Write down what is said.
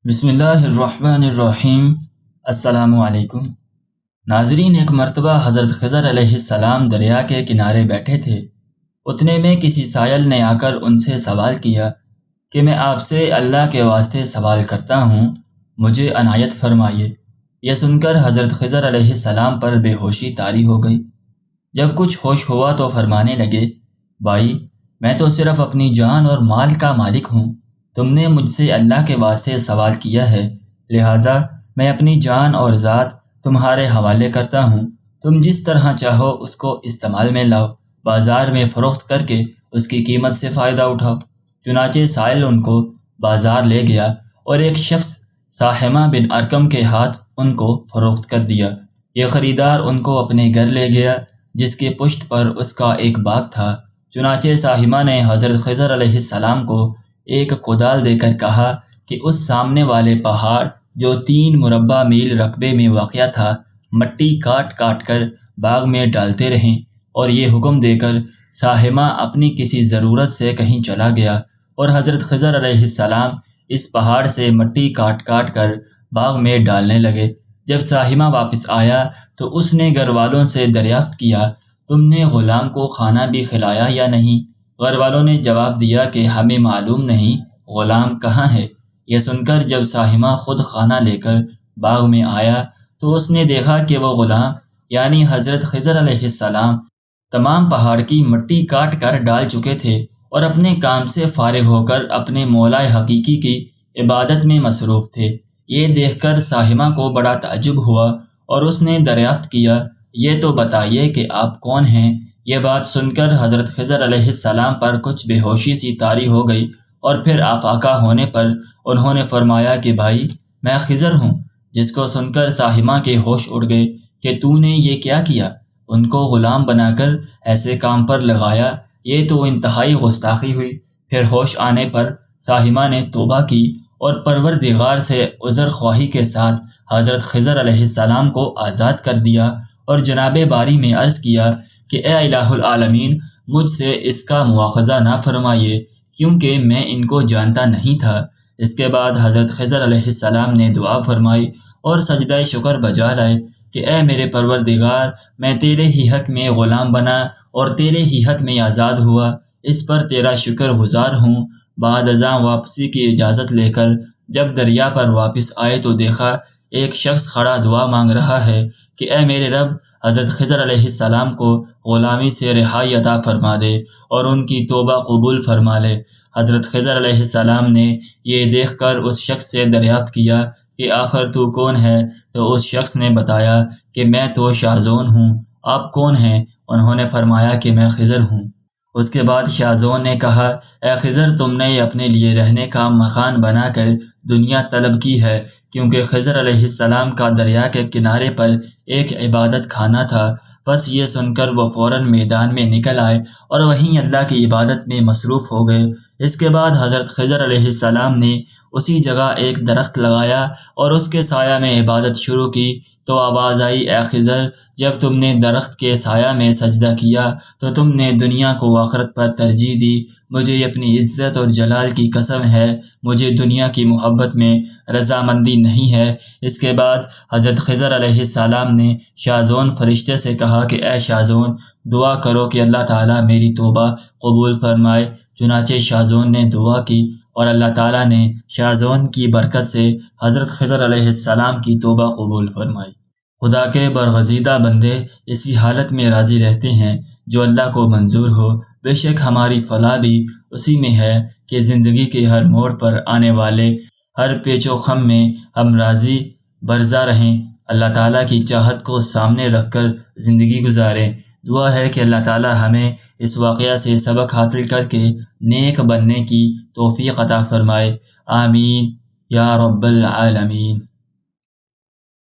بسم اللہ الرحمن الرحیم۔ السلام علیکم ناظرین، ایک مرتبہ حضرت خضر علیہ السلام دریا کے کنارے بیٹھے تھے۔ اتنے میں کسی سائل نے آ کر ان سے سوال کیا کہ میں آپ سے اللہ کے واسطے سوال کرتا ہوں، مجھے عنایت فرمائیے۔ یہ سن کر حضرت خضر علیہ السلام پر بے ہوشی طاری ہو گئی۔ جب کچھ ہوش ہوا تو فرمانے لگے، بھائی، میں تو صرف اپنی جان اور مال کا مالک ہوں۔ تم نے مجھ سے اللہ کے واسطے سوال کیا ہے، لہٰذا میں اپنی جان اور ذات تمہارے حوالے کرتا ہوں۔ تم جس طرح چاہو اس کو استعمال میں لاؤ، بازار میں فروخت کر کے اس کی قیمت سے فائدہ اٹھاؤ۔ چنانچہ سائل ان کو بازار لے گیا اور ایک شخص ساحمہ بن ارکم کے ہاتھ ان کو فروخت کر دیا۔ یہ خریدار ان کو اپنے گھر لے گیا، جس کے پشت پر اس کا ایک باغ تھا۔ چنانچہ ساحمہ نے حضرت خضر علیہ السلام کو ایک کدال دے کر کہا کہ اس سامنے والے پہاڑ جو 3 مربع میل رقبے میں واقع تھا، مٹی کاٹ کاٹ کر باغ میں ڈالتے رہیں، اور یہ حکم دے کر ساحمہ اپنی کسی ضرورت سے کہیں چلا گیا، اور حضرت خضر علیہ السلام اس پہاڑ سے مٹی کاٹ کاٹ کر باغ میں ڈالنے لگے۔ جب ساحمہ واپس آیا تو اس نے گھر والوں سے دریافت کیا، تم نے غلام کو کھانا بھی کھلایا یا نہیں؟ گھر والوں نے جواب دیا کہ ہمیں معلوم نہیں غلام کہاں ہے۔ یہ سن کر جب ساحمہ خود کھانا لے کر باغ میں آیا تو اس نے دیکھا کہ وہ غلام یعنی حضرت خضر علیہ السلام تمام پہاڑ کی مٹی کاٹ کر ڈال چکے تھے اور اپنے کام سے فارغ ہو کر اپنے مولا حقیقی کی عبادت میں مصروف تھے۔ یہ دیکھ کر ساحمہ کو بڑا تعجب ہوا اور اس نے دریافت کیا، یہ تو بتائیے کہ آپ کون ہیں؟ یہ بات سن کر حضرت خضر علیہ السلام پر کچھ بے ہوشی سی طاری ہو گئی، اور پھر آفاقہ ہونے پر انہوں نے فرمایا کہ بھائی، میں خضر ہوں۔ جس کو سن کر ساحمہ کے ہوش اڑ گئے کہ تو نے یہ کیا کیا؟ ان کو غلام بنا کر ایسے کام پر لگایا، یہ تو انتہائی گستاخی ہوئی۔ پھر ہوش آنے پر ساحمہ نے توبہ کی اور پروردگار سے عذر خواہی کے ساتھ حضرت خضر علیہ السلام کو آزاد کر دیا، اور جناب باری میں عرض کیا کہ اے الہ العالمین، مجھ سے اس کا مواخذہ نہ فرمائیے، کیونکہ میں ان کو جانتا نہیں تھا۔ اس کے بعد حضرت خضر علیہ السلام نے دعا فرمائی اور سجدہ شکر بجا لائے کہ اے میرے پروردگار، میں تیرے ہی حق میں غلام بنا اور تیرے ہی حق میں آزاد ہوا، اس پر تیرا شکر گزار ہوں۔ بعد ازاں واپسی کی اجازت لے کر جب دریا پر واپس آئے تو دیکھا ایک شخص کھڑا دعا مانگ رہا ہے کہ اے میرے رب، حضرت خضر علیہ السلام کو غلامی سے رہائی عطا فرما دے اور ان کی توبہ قبول فرما لے۔ حضرت خضر علیہ السلام نے یہ دیکھ کر اس شخص سے دریافت کیا کہ آخر تو کون ہے؟ تو اس شخص نے بتایا کہ میں تو شاذون ہوں۔ آپ کون ہیں؟ انہوں نے فرمایا کہ میں خضر ہوں۔ اس کے بعد شاذون نے کہا، اے خضر، تم نے اپنے لیے رہنے کا مکان بنا کر دنیا طلب کی ہے، کیونکہ خضر علیہ السلام کا دریا کے کنارے پر ایک عبادت خانہ تھا۔ بس یہ سن کر وہ فوراً میدان میں نکل آئے اور وہیں اللہ کی عبادت میں مصروف ہو گئے۔ اس کے بعد حضرت خضر علیہ السلام نے اسی جگہ ایک درخت لگایا اور اس کے سایہ میں عبادت شروع کی، تو آواز آئی، اے خضر، جب تم نے درخت کے سایہ میں سجدہ کیا تو تم نے دنیا کو آخرت پر ترجیح دی۔ مجھے اپنی عزت اور جلال کی قسم ہے، مجھے دنیا کی محبت میں رضامندی نہیں ہے۔ اس کے بعد حضرت خضر علیہ السلام نے شاذون فرشتے سے کہا کہ اے شاذون، دعا کرو کہ اللہ تعالیٰ میری توبہ قبول فرمائے۔ چنانچہ شاذون نے دعا کی اور اللہ تعالیٰ نے شاذون کی برکت سے حضرت خضر علیہ السلام کی توبہ قبول فرمائی۔ خدا کے برگزیدہ بندے اسی حالت میں راضی رہتے ہیں جو اللہ کو منظور ہو۔ بے شک ہماری فلاح بھی اسی میں ہے کہ زندگی کے ہر موڑ پر آنے والے ہر پیچ و خم میں ہم راضی برضا رہیں، اللہ تعالیٰ کی چاہت کو سامنے رکھ کر زندگی گزاریں۔ دعا ہے کہ اللہ تعالیٰ ہمیں اس واقعہ سے سبق حاصل کر کے نیک بننے کی توفیق عطا فرمائے۔ آمین یا رب العالمین۔